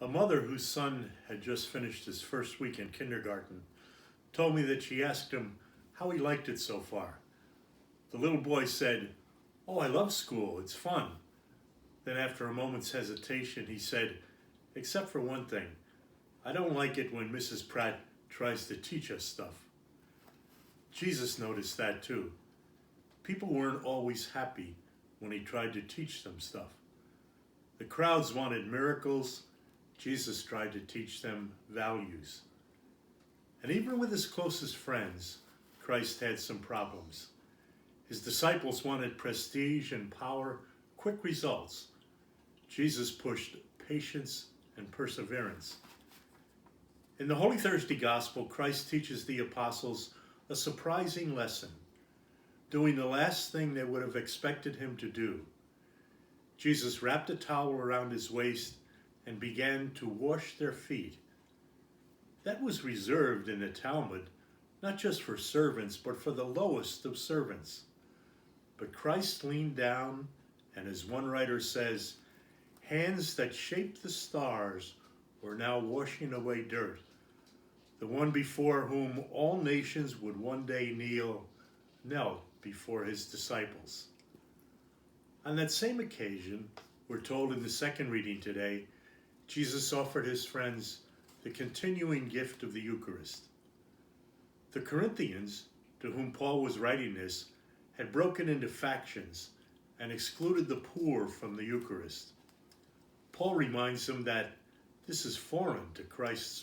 A mother whose son had just finished his first week in kindergarten told me that she asked him how he liked it so far. The little boy said, "Oh, I love school, it's fun." Then after a moment's hesitation, he said, "Except for one thing, I don't like it when Mrs. Pratt tries to teach us stuff." Jesus noticed that too. People weren't always happy when he tried to teach them stuff. The crowds wanted miracles. Jesus tried to teach them values. And even with his closest friends, Christ had some problems. His disciples wanted prestige and power, quick results. Jesus pushed patience and perseverance. In the Holy Thursday Gospel, Christ teaches the apostles a surprising lesson, doing the last thing they would have expected him to do. Jesus wrapped a towel around his waist and began to wash their feet. That was reserved in the Talmud, not just for servants, but for the lowest of servants. But Christ leaned down, and as one writer says, hands that shaped the stars were now washing away dirt. The one before whom all nations would one day knelt before his disciples. On that same occasion, we're told in the second reading today, Jesus offered his friends the continuing gift of the Eucharist. The Corinthians, to whom Paul was writing this, had broken into factions and excluded the poor from the Eucharist. Paul reminds them that this is foreign to Christ's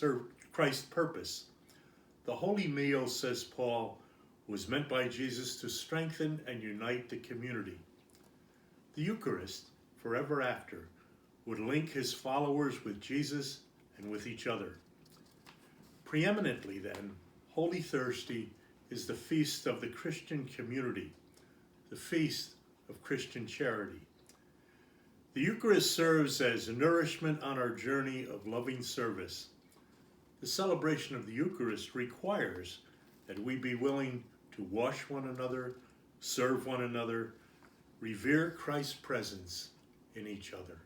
purpose. The holy meal, says Paul, was meant by Jesus to strengthen and unite the community. The Eucharist, forever after, would link his followers with Jesus and with each other. Preeminently then, Holy Thursday is the feast of the Christian community, the feast of Christian charity. The Eucharist serves as nourishment on our journey of loving service. The celebration of the Eucharist requires that we be willing to wash one another, serve one another, revere Christ's presence in each other.